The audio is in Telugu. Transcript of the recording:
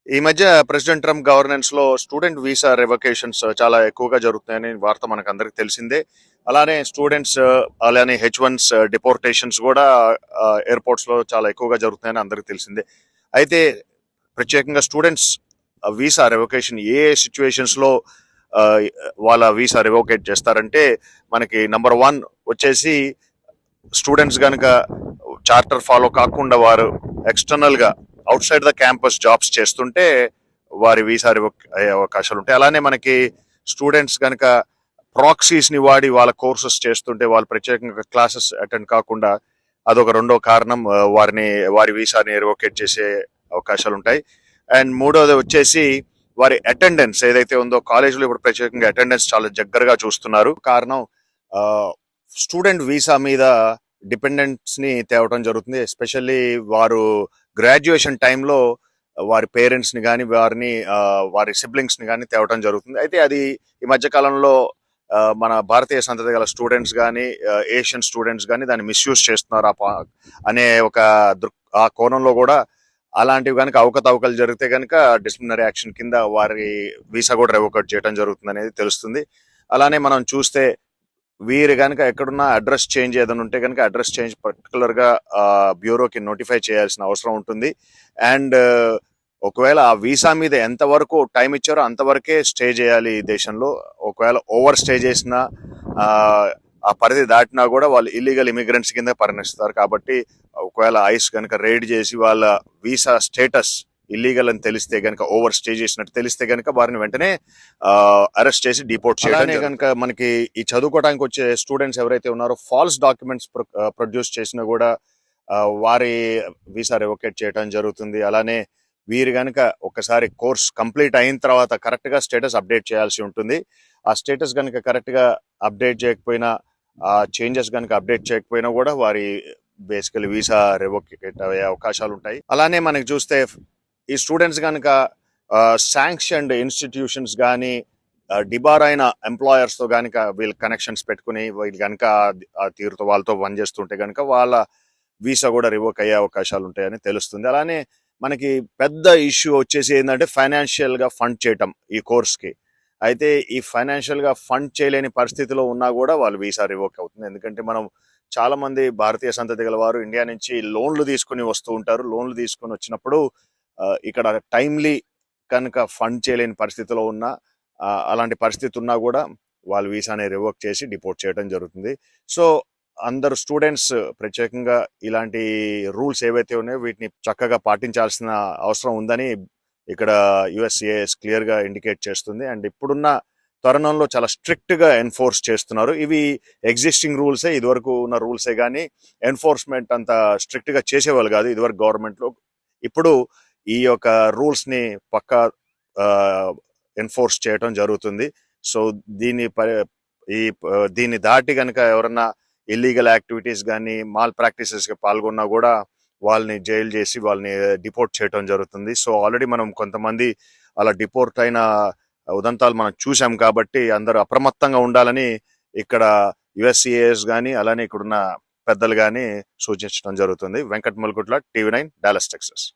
ఈ మధ్య ప్రెసిడెంట్ ట్రంప్ గవర్నెన్స్ లో స్టూడెంట్ వీసా రివకేషన్స్ చాలా ఎక్కువగా జరుగుతున్నాయని వార్త మనకు అందరికి తెలిసిందే. అలానే స్టూడెంట్స్ అలానే H1s డిపోర్టేషన్స్ కూడా ఎయిర్పోర్ట్స్ లో చాలా ఎక్కువగా జరుగుతున్నాయని అందరికి తెలిసిందే. అయితే ప్రత్యేకంగా స్టూడెంట్స్ వీసా రివకేషన్ ఏ సిచ్యువేషన్స్ లో ఆ, వాళ్ళ వీసా రివోకేట్ చేస్తారంటే, మనకి నంబర్ వన్ వచ్చేసి స్టూడెంట్స్ కనుక చార్టర్ ఫాలో కాకుండా వారు ఎక్స్టర్నల్ గా out side the campus jobs చేస్తుంటే వారి వీసా రివోక్ అయ్యే అవకాశాలు ఉంటాయి. అలానే మనకి స్టూడెంట్స్ కనుక ప్రాక్సీస్ ని వాడి వాళ్ళ కోర్సెస్ చేస్తుంటే, వాళ్ళు ప్రత్యేకంగా క్లాసెస్ అటెండ్ కాకుండా అదొక రెండో కారణం వారి వీసాని రివోకేట్ చేసే అవకాశాలు ఉంటాయి. అండ్ మూడోది వచ్చేసి వారి అటెండెన్స్ ఏదైతే ఉందో, కాలేజీలో ఇప్పుడు ప్రత్యేకంగా అటెండెన్స్ చాలా దగ్గరగా చూస్తున్నారు. కారణం స్టూడెంట్ వీసా మీద డిపెండెంట్స్ ని తేవడం జరుగుతుంది. ఎస్పెషల్లీ వారు గ్రాడ్యుయేషన్ టైంలో వారి పేరెంట్స్ ని కానీ వారి సిబ్లింగ్స్ ని కానీ తేవడం జరుగుతుంది. అయితే అది ఈ మధ్య కాలంలో మన భారతీయ సంతతి గల స్టూడెంట్స్ కానీ ఏషియన్ స్టూడెంట్స్ కానీ దాన్ని మిస్యూజ్ చేస్తున్నారు అనే ఒక ఆ కోణంలో కూడా అలాంటివి కనుక అవకతవకలు జరిగితే కనుక డిసిప్లినరీ యాక్షన్ కింద వారి వీసా కూడా రివోకేట్ చేయడం జరుగుతుంది అనేది తెలుస్తుంది. అలానే మనం చూస్తే వీరు కనుక ఎక్కడున్నా అడ్రస్ చేంజ్ ఏదైనా ఉంటే కనుక అడ్రస్ చేంజ్ పర్టికులర్ గా బ్యూరోకి నోటిఫై చేయాల్సిన అవసరం ఉంటుంది. అండ్ ఒకవేళ ఆ వీసా మీద ఎంతవరకు టైం ఇచ్చారో అంతవరకే స్టే చేయాలి ఈ దేశంలో. ఒకవేళ ఓవర్ స్టే చేసినా ఆ పరిధి దాటినా కూడా వాళ్ళు ఇల్లీగల్ ఇమిగ్రెంట్స్ కింద పరిగణిస్తారు. కాబట్టి ఒకవేళ ఐస్ కనుక రైడ్ చేసి వాళ్ళ వీసా స్టేటస్ ఇల్లీగల్ అని తెలిస్తే కనుక, ఓవర్ స్టే చేసినట్టు తెలిస్తే కనుక వారిని వెంటనే అరెస్ట్ చేసి డిపోర్ట్ చేయడం కనుక, మనకి ఈ చదువుకోవడానికి వచ్చే స్టూడెంట్స్ ఎవరైతే ఉన్నారో ఫాల్స్ డాక్యుమెంట్స్ ప్రొడ్యూస్ చేసినా కూడా వారి వీసా రివోకేట్ చేయడం జరుగుతుంది. అలానే వీరు కనుక ఒకసారి కోర్స్ కంప్లీట్ అయిన తర్వాత కరెక్ట్ గా స్టేటస్ అప్డేట్ చేయాల్సి ఉంటుంది. ఆ స్టేటస్ కనుక కరెక్ట్ గా అప్డేట్ చేయకపోయినా, ఆ చేంజెస్ కనుక అప్డేట్ చేయకపోయినా కూడా వారి బేసికలీ వీసా రివోకేట్ అయ్యే అవకాశాలు ఉంటాయి. అలానే మనకి చూస్తే ఈ స్టూడెంట్స్ కనుక శాంక్షన్డ్ ఇన్స్టిట్యూషన్స్ కానీ డిబార్ అయిన ఎంప్లాయర్స్ తో కనుక వీళ్ళు కనెక్షన్స్ పెట్టుకుని వీళ్ళు కనుక ఆ తీరుతో వాళ్ళతో పనిచేస్తుంటే కనుక వాళ్ళ వీసా కూడా రివోక్ అయ్యే అవకాశాలు ఉంటాయని తెలుస్తుంది. అలానే మనకి పెద్ద ఇష్యూ వచ్చేసి ఏంటంటే ఫైనాన్షియల్ గా ఫండ్ చేయటం ఈ కోర్స్ కి. అయితే ఈ ఫైనాన్షియల్ గా ఫండ్ చేయలేని పరిస్థితిలో ఉన్నా కూడా వాళ్ళు వీసా రివోక్ అవుతుంది. ఎందుకంటే మనం చాలా మంది భారతీయ సంతతి గల వారు ఇండియా నుంచి లోన్లు తీసుకుని వస్తూ ఉంటారు. లోన్లు తీసుకుని వచ్చినప్పుడు ఇక్కడ టైమ్లీ కనుక ఫండ్ చేయలేని పరిస్థితిలో ఉన్నా, అలాంటి పరిస్థితి ఉన్నా కూడా వాళ్ళు వీసాని రివోక్ చేసి డిపోర్ట్ చేయడం జరుగుతుంది. సో అందరు స్టూడెంట్స్ ప్రత్యేకంగా ఇలాంటి రూల్స్ ఏవైతే ఉన్నాయో వీటిని చక్కగా పాటించాల్సిన అవసరం ఉందని ఇక్కడ యుఎస్సిఏఎస్ క్లియర్ గా ఇండికేట్ చేస్తుంది. అండ్ ఇప్పుడున్న తరుణంలో చాలా స్ట్రిక్ట్ గా ఎన్ఫోర్స్ చేస్తున్నారు. ఇవి ఎగ్జిస్టింగ్ రూల్సే, ఇదివరకు ఉన్న రూల్సే, కానీ ఎన్ఫోర్స్మెంట్ అంత స్ట్రిక్ట్ గా చేసేవాళ్ళు కాదు ఇదివరకు గవర్నమెంట్ లో. ఇప్పుడు ఈ యొక్క రూల్స్ ని పక్కా ఎన్ఫోర్స్ చేయడం జరుగుతుంది. సో దీన్ని దీన్ని దాటి కనుక ఎవరన్నా ఇల్లీగల్ యాక్టివిటీస్ కానీ మాల్ ప్రాక్టీసెస్ కి పాల్గొన్నా కూడా వాళ్ళని జైలు చేసి వాళ్ళని డిపోర్ట్ చేయడం జరుగుతుంది. సో ఆల్రెడీ మనం కొంతమంది అలా డిపోర్ట్ అయిన ఉదంతాలు మనం చూసాం. కాబట్టి అందరూ అప్రమత్తంగా ఉండాలని ఇక్కడ యుఎస్సిఏఎస్ కానీ అలానే ఇక్కడున్న పెద్దలు కానీ సూచించడం జరుగుతుంది. Venkat Malkutla, TV9, Dallas, Texas.